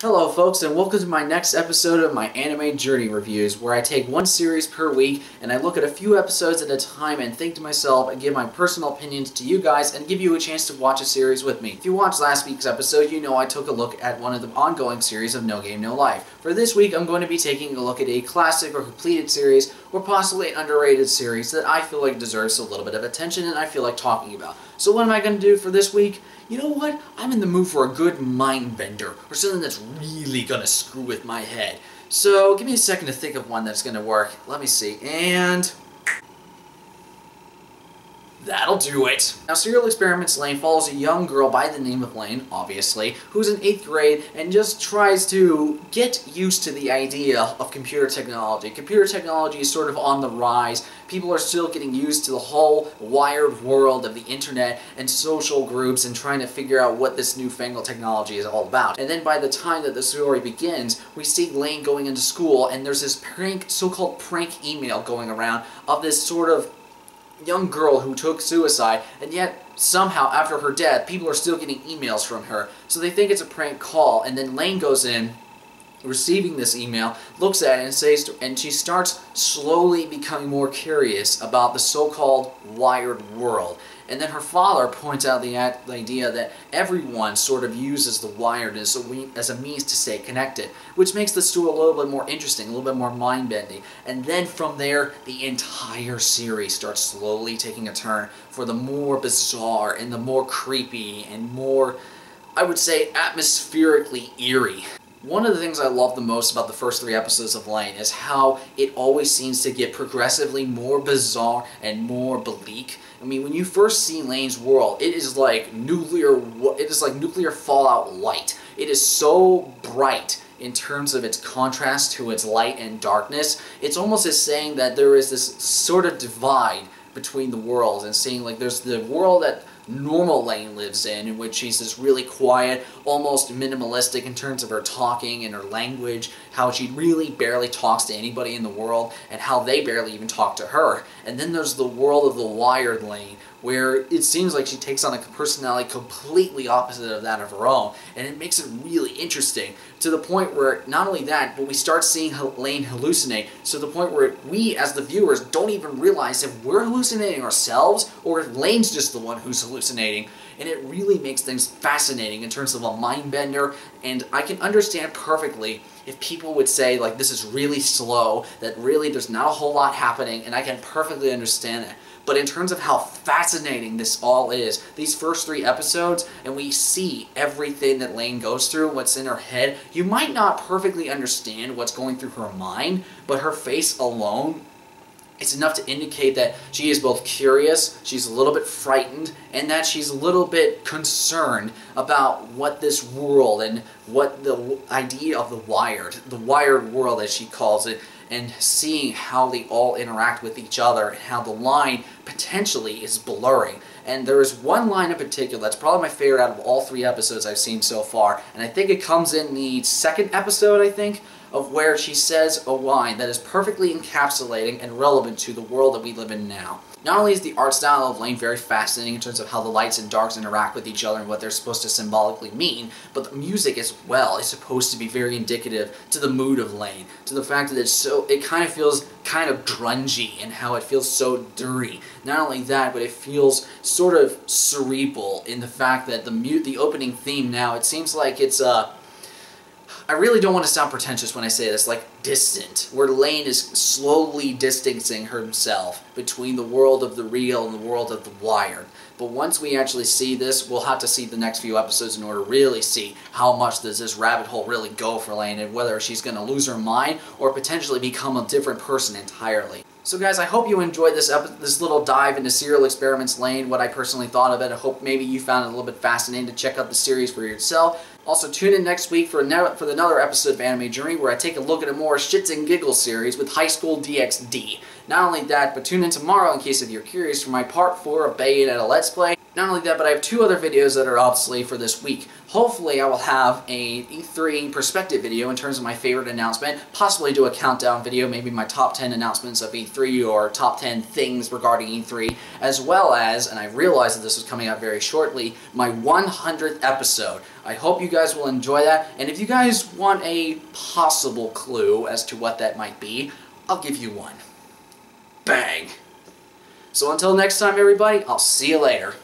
Hello folks, and welcome to my next episode of my anime journey reviews, where I take one series per week and I look at a few episodes at a time and think to myself and give my personal opinions to you guys and give you a chance to watch a series with me. If you watched last week's episode, you know I took a look at one of the ongoing series of No Game No Life. For this week, I'm going to be taking a look at a classic or completed series, or possibly an underrated series that I feel like deserves a little bit of attention and I feel like talking about. So what am I going to do for this week? You know what? I'm in the mood for a good mind bender, or something that's really gonna screw with my head. So give me a second to think of one that's gonna work. Let me see, and that'll do it. Now, Serial Experiments Lain follows a young girl by the name of Lain, obviously, who's in 8th grade and just tries to get used to the idea of computer technology. Computer technology is sort of on the rise. People are still getting used to the whole wired world of the internet and social groups and trying to figure out what this newfangled technology is all about. And then by the time that the story begins, we see Lain going into school and there's this so-called prank email going around of this sort of young girl who took suicide, and yet somehow after her death people are still getting emails from her, so they think it's a prank call. And then Lain goes in, receiving this email, looks at it and she starts slowly becoming more curious about the so-called wired world. And then her father points out the idea that everyone sort of uses the wired as a means to stay connected, which makes the story a little bit more interesting, a little bit more mind-bending. And then from there, the entire series starts slowly taking a turn for the more bizarre and the more creepy and more, I would say, atmospherically eerie. One of the things I love the most about the first 3 episodes of Lain is how it always seems to get progressively more bizarre and more bleak. I mean, when you first see Lain's world, it is like nuclear fallout light. It is so bright in terms of its contrast to its light and darkness. It's almost as saying that there is this sort of divide between the worlds, and seeing like there's the world that normal Lain lives in which she's this really quiet, almost minimalistic in terms of her talking and her language, how she really barely talks to anybody in the world, and how they barely even talk to her. And then there's the world of the wired Lain, where it seems like she takes on a personality completely opposite of that of her own, and it makes it really interesting, to the point where not only that, but we start seeing Lain hallucinate, to the point where we as the viewers don't even realize if we're hallucinating ourselves or if Lain's just the one who's hallucinating. And it really makes things fascinating in terms of a mind bender, and I can understand perfectly if people would say like this is really slow, that really there's not a whole lot happening, and I can perfectly understand that. But in terms of how fascinating this all is, these first 3 episodes, and we see everything that Lain goes through, what's in her head, you might not perfectly understand what's going through her mind, but her face alone, it's enough to indicate that she is both curious, she's a little bit frightened, and that she's a little bit concerned about what this world and what the idea of the wired world as she calls it, and seeing how they all interact with each other and how the line potentially is blurring. And there is one line in particular that's probably my favorite out of all 3 episodes I've seen so far, and I think it comes in the 2nd episode, I think, of where she says a line that is perfectly encapsulating and relevant to the world that we live in now. Not only is the art style of Lain very fascinating in terms of how the lights and darks interact with each other and what they're supposed to symbolically mean, but the music as well is supposed to be very indicative to the mood of Lain, to the fact that it kind of feels kind of grungy and how it feels so dirty. Not only that, but it feels sort of cerebral in the fact that the opening theme now, it seems like it's I really don't want to sound pretentious when I say this, like distant, where Lain is slowly distancing himself between the world of the real and the world of the wired. But once we actually see this, we'll have to see the next few episodes in order to really see how much does this rabbit hole really go for Lain, and whether she's going to lose her mind or potentially become a different person entirely. So guys, I hope you enjoyed this little dive into Serial Experiments Lain, what I personally thought of it. I hope maybe you found it a little bit fascinating to check out the series for yourself. Also, tune in next week for another episode of Anime Journey, where I take a look at a more shits and giggles series with High School DxD. Not only that, but tune in tomorrow in case if you're curious for my part 4 of Bayonetta Let's Play. Not only that, but I have 2 other videos that are obviously for this week. Hopefully I will have a E3 perspective video in terms of my favorite announcement, possibly do a countdown video, maybe my top 10 announcements of E3 or top 10 things regarding E3, as well as, and I realize that this is coming out very shortly, my 100th episode. I hope you guys will enjoy that, and if you guys want a possible clue as to what that might be, I'll give you one. Bang! So until next time, everybody, I'll see you later.